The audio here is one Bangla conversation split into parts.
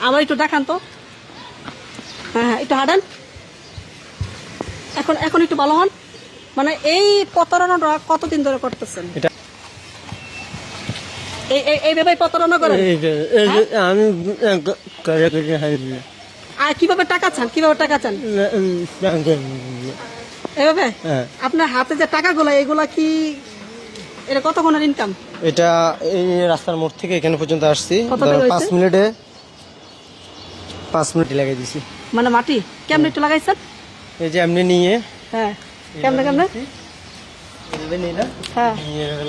আমার একটু দেখান তো। হ্যাঁ হ্যাঁ, একটু হাঁটেন। এখন এখন একটু ভালো হন। মানে এই প্রতারণাটা কতদিন ধরে করতেছেন? এটা এইভাবে প্রতারণা করেন? আমি আর কিভাবে টাকা চান? কিভাবে টাকা চান? এভাবে? আপনার হাতে যে টাকাগুলো, এগুলা কি এটা কতক্ষণের ইনকাম? এটা এই রাস্তার মোড় থেকে এখানে পর্যন্ত আসছি, কত টাকা হয়েছে? 5 মিনিট লাগাই দিছি। মানে মাটি কেমনে একটু লাগাইছেন? এই যে এমনি নিয়ে হ্যাঁ, কেমনে কেমনে? হ্যাঁ,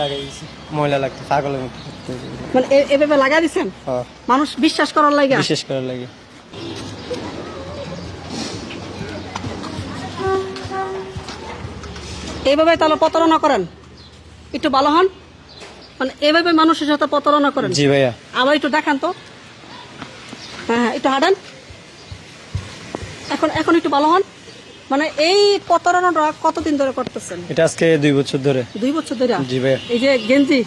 লাগাই দিছি, ময়লা লাগতো পাগলের মতো। মানে এভাবে লাগাই দিছেন মানুষ বিশ্বাস করার লাগে? বিশেষ করার লাগে। এইভাবে তাহলে প্রতারণা করেন? একটু ভালো হন। মানে এভাবে মানুষের সাথে প্রতারণা করেন? জি ভাইয়া। আবার একটু দেখান তো। হ্যাঁ হ্যাঁ, একটু হাঁটেন। এখন এখন একটু ভালো হন। মানে এই প্রতারণাটা কতদিন ধরে করতেছেন? এটা আজকে 2 বছর ধরে। 2 বছর ধরে? জি ভাইয়া। এই যে গেঞ্জি,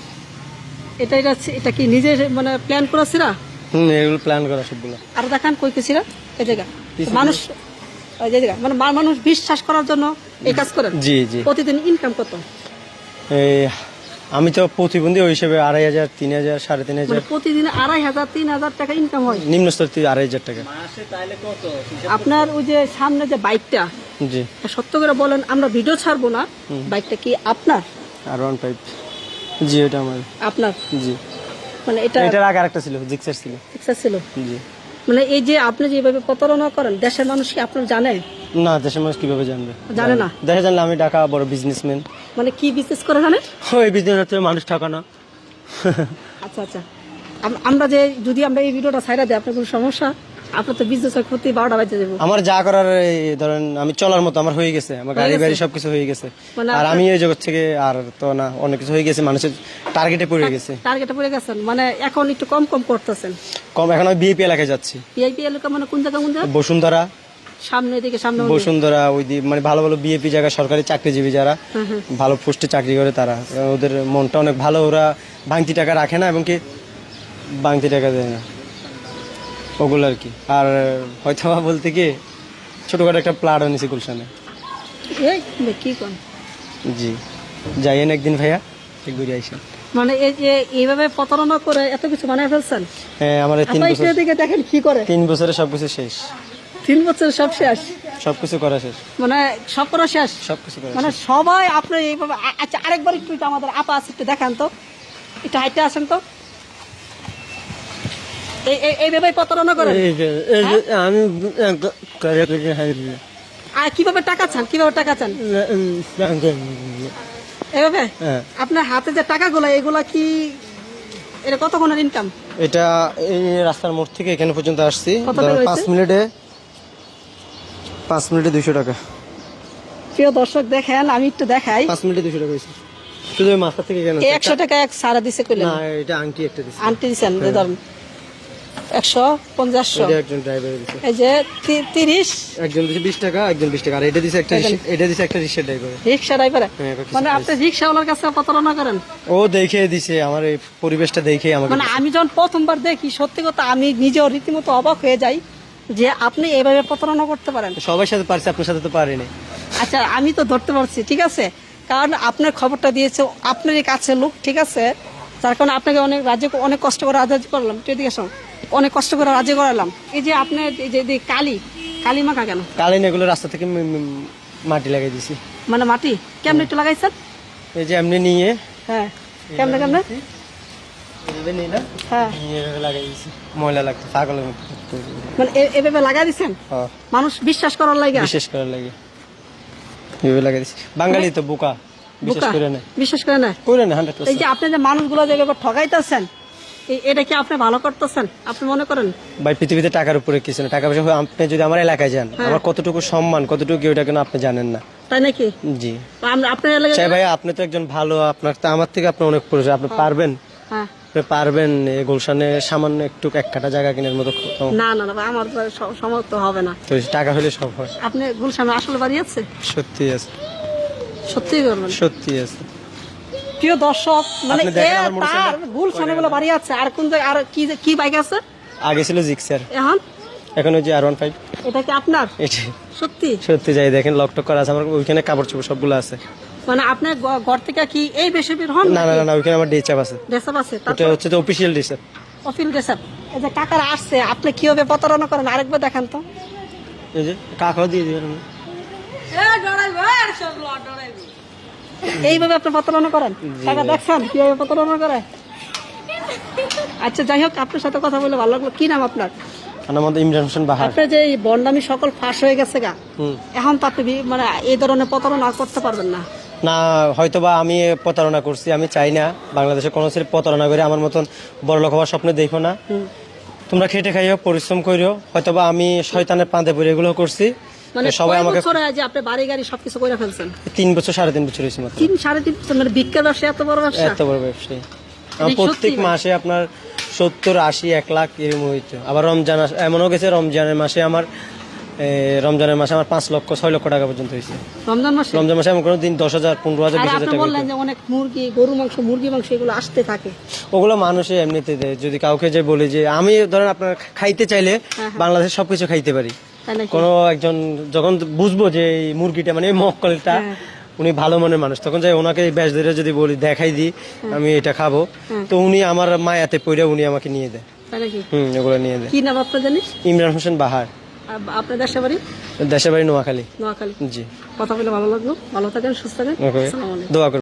এটা এটা এটা কি নিজে মানে প্ল্যান করেছিরা? এগুলো প্ল্যান করা সবগুলো। আর দেখান কই কেছিরা? এই জায়গা মানুষ, এই জায়গা মানে মানুষ বিশ্বাস করার জন্য এই কাজ করেন? জি জি। প্রতিদিন ইনকাম কত? এই আমি তো প্রতিবন্ধী, ওই হিসেবে 2,500, 3,000, 3,500। মানে প্রতিদিন 2,500 3,000 টাকা ইনকাম হয়? নিম্ন স্তর 2,500 টাকা। আপনার ওই যে সামনে যে বাইকটা, জি সত্য করে বলেন, আমরা ভিডিও ছাড়বো না, বাইকটা কি আপনার? R15। জি ওটা আমার। আপনার? জি। মানে এটার আগে আরেকটা ছিল, জিক্সার ছিল। ইচ্ছা ছিল? জি। মানে এই যে আপনি যেভাবে প্রতারণা করেন, দেশের মানুষ কি আপনার জানে? না, দেশের মানুষ কিভাবে জানবে? জানে না। দেখে জানলে আমি ঢাকা বড় বিজনেসম্যান। মানে কি বিজনেস করে জানেন? ওই বিজনেস হচ্ছে মানুষ ঠকানো। আচ্ছা আচ্ছা, আমরা যে যদি আমরা এই ভিডিওটা ছাইড়া দিই, আপনার কোনো সমস্যা? আপনার তো বিজনেসের ক্ষতি 12টা বাজে যাবো। আমার যা করার এই ধরেন আমি চলার মতো আমার হয়ে গেছে, আমার গাড়ি বাড়ি সবকিছু হয়ে গেছে। মানে আর আমি এই জগৎ থেকে আর তো না, অনেক কিছু হয়ে গেছে, মানুষের টার্গেটে পড়ে গেছে। টার্গেটে পড়ে গেছেন, মানে এখন একটু কম কম করতেছেন। কম, এখন আমি বিএপি এলাকায় যাচ্ছি। ভিআইপি এলাকা মানে কোন জায়গা? কোন জায়গা? বসুন্ধরা। সামনে দিকে, সামনে বসুন্ধরা ওই মানে ভালো ভালো বিএপি জায়গা, সরকারি চাকরিজীবী যারা ভালো পোস্টে চাকরি করে তারা, ওদের মনটা অনেক ভালো, ওরা ভাঙতি টাকা রাখে না এবং কি ভাঙতি টাকা দেয় না, ওগুলো আর কি। আর হয়তো বলতে কি ছোটখাটো একটা প্লাট আনিছি গুলশানে। এই কি কোন? জি, যাইয়েন একদিন ভাইয়া, ঠিক ঘুরে আইসেন। মানে এই যে এইভাবে প্রতারণা করে এত কিছু বানায় ফেলছেন? হ্যাঁ, আমার 3 বছর। দিকে দেখেন কি করে। 3 বছরে সবকিছু শেষ। 3 বছর সব শেষ? সবকিছু করা শেষ, মানে সব করা শেষ? সবকিছু করা মানে সবাই আপনি এইভাবে। আচ্ছা, আরেকবার একটু আমাদের আপা আছে, একটু দেখান তো, একটু হাইটে আসেন তো। এইভাবে প্রতারণা করেন? আমি আর কিভাবে টাকা চান? কিভাবে টাকা চান? এভাবে? আপনার হাতে যে টাকাগুলো, এগুলা কি এটা কতক্ষণের ইনকাম? এটা এই রাস্তার মোড় থেকে এখানে পর্যন্ত আসছি, কত টাকা হয়েছে? 5 মিনিটে 200 টাকা। প্রিয় দর্শক দেখেন, আমি একটু দেখাই। 5 মিনিটে 200 টাকা হয়েছে শুধু ওই মাথা থেকে। কেন 100 টাকা এক সারা দিছে কইলেন? না, এটা আংটি একটা দিছে। আন্টি দিছেন? ধরুন 100 50 এটা একজন ড্রাইভার দিছে। এই যে 30, একজন দিছে 20 টাকা, একজন 20 টাকা। আর এটা দিছে একটা রিকশা ড্রাইভার। রিকশা ড্রাইভার? হ্যাঁ। মানে আপনি রিকশাওয়ালার কাছে প্রতারণা করেন? ও দেখে দিছে, আমার এই পরিবেশটা দেখে আমাকে। মানে আমি যখন প্রথমবার দেখি, সত্যি কথা আমি নিজেও রীতিমতো অবাক হয়ে যাই যে আপনি এভাবে প্রতারণা করতে পারেন। সবার সাথে পারছি, আপনার সাথে তো পারিনি। আচ্ছা, আমি তো ধরতে পারছি, ঠিক আছে, কারণ আপনার খবরটা দিয়েছে আপনারই কাছে লোক, ঠিক আছে, যার কারণে আপনাকে অনেক রাজি, অনেক কষ্ট করে রাজি করলাম, অনেক কষ্ট করে রাজি করালাম। এই যে আপনার এই যে কালি মাখা কেন? কালি না, এগুলো রাস্তা থেকে মাটি লাগাই দিছি। মানে মাটি কেমনে একটু লাগাইছেন? এই যে এমনি নিয়ে। হ্যাঁ, কেমনে কেমনে? হ্যাঁ, লাগাই দিছি, ময়লা লাগতো পাগলের মতো। মানে এভাবে লাগাই দিচ্ছেন মানুষ বিশ্বাস করার লাগে? বিশেষ করার লাগে এভাবে লাগাই দিছি। বাঙালি তো বোকা, বিশ্বাস করে না। বিশ্বাস করে না? 100%। এই যে আপনি যে মানুষগুলো যে ঠগাইতেছেন, এটা কি আপনি ভালো করতেছেন আপনি মনে করেন? ভাই, পৃথিবীতে টাকার উপরে কিছু না। টাকা পয়সা আপনি যদি আমার এলাকায় যান, আমার কতটুকু সম্মান, কতটুকু ওটা কেন আপনি জানেন না। তাই নাকি? জি। আপনার এলাকায় ভাই, আপনি তো একজন ভালো, আপনার তো আমার থেকে আপনি অনেক পরিচয়, আপনি পারবেন? হ্যাঁ, পারবেন গুলশানে সামান্য একটু 1 কাঠা জায়গা কেনার মতো? না না না, আমার সমর্থ হবে না। তো টাকা হলে সব হয়। আপনি গুলশানে আসলে বাড়ি আছে? সত্যি আছে। সত্যি করবেন? সত্যি আছে। প্রিয় দর্শক, মানে তার গুলশানে বলে বাড়ি আছে, আর কোন আর কি বাইক আছে? আগে ছিল জিক্সার, এখন এখন ওই যে R15। এটা কি আপনার এটা সত্যি? সত্যি যাই দেখেন, লক টক করা আছে আমার, ওইখানে কাপড় চোপড় সবগুলো আছে। মানে আপনার ঘর থেকে কি এই বেশি বের হন? না না না না, ওইখানে আমার ডেচাপ আছে, ড্রেসআপ আছে, ওটা হচ্ছে তো অফিসিয়াল ডেচাপ। অফিল ড্রেসআপ। এই যে কাকারা আসছে, আপনি কিভাবে প্রতারণা করেন আরেকবার দেখান তো। এই যে কাকাও দিয়ে দিবেন। এইভাবে আপনি প্রতারণা করেন? কাকা দেখছেন কিভাবে প্রতারণা করে? আচ্ছা যাই হোক, আপনার সাথে কথা বলে ভালো লাগলো। কি নাম আপনার? আমার মধ্যে ইমরান হোসেন বাহার। আপনার যে এই বন্ডামি সকল ফাঁস হয়ে গেছে গা, হুম। এখন তো আপনি মানে এই ধরনের প্রতারণা আর করতে পারবেন না। না, হয়তোবা আমি প্রতারণা করছি, আমি চাই না বাংলাদেশে কোনো ছেলে প্রতারণা করে আমার মতন বড় লোক হওয়ার স্বপ্ন দেখো না। তোমরা খেটে খাইও, পরিশ্রম করিও। হয়তোবা আমি শয়তানের পাঁদে পড়ে এগুলো করছি, মানে সবাই আমাকে। যে আপনি বাড়ি গাড়ি সবকিছু করে ফেলছেন? 3 বছর 3.5 বছর হয়েছে মাত্র। 3-3.5 বছর? মানে ভিক্ষা ব্যবসা এত বড় ব্যবসা? এত বড় ব্যবসায়ী আমার প্রত্যেক মাসে আপনার 70, 80, 1 লাখ এরকম হইতো। আবার রমজান এমনও গেছে, রমজানের মাসে আমার 5 লক্ষ 6 লক্ষ টাকা পর্যন্ত হয়েছে। রমজান মাসে? রমজান মাসে এমন কোনো দিন 10,000, 15,000, আর 20,000 আপনি টাকা বললেন হইতো। যে অনেক মুরগি, গরু মাংস, মুরগি মাংস এগুলো আসতে থাকে। ওগুলো মানুষে এমনিতে দেয়। যদি কাউকে যে বলি যে আমি ধরেন আপনার খাইতে চাইলে বাংলাদেশে সবকিছু খাইতে পারি, তাই নাকি? কোনো একজন যখন বুঝবো যে এই মুরগিটা মানে এই মক্কলটা উনি ভালো মনের মানুষ, তখন যাই ওনাকে ব্যাস ধরে যদি বলি দেখাই দিই আমি এটা খাবো, তো উনি আমার মায়াতে পড়ে উনি আমাকে নিয়ে দেয়। তাই নাকি? এগুলো নিয়ে দেয়। কি নাম আপনার জানি? ইমরান হোসেন বাহার। আপনার দেশের বাড়ি? দেশের বাড়ি নোয়াখালী। নোয়াখালী। জি। কথা বলে ভালো লাগলো। ভালো থাকেন, সুস্থ থাকেন। ওকে, আসসালামু আলাইকুম। দোয়া করবেন।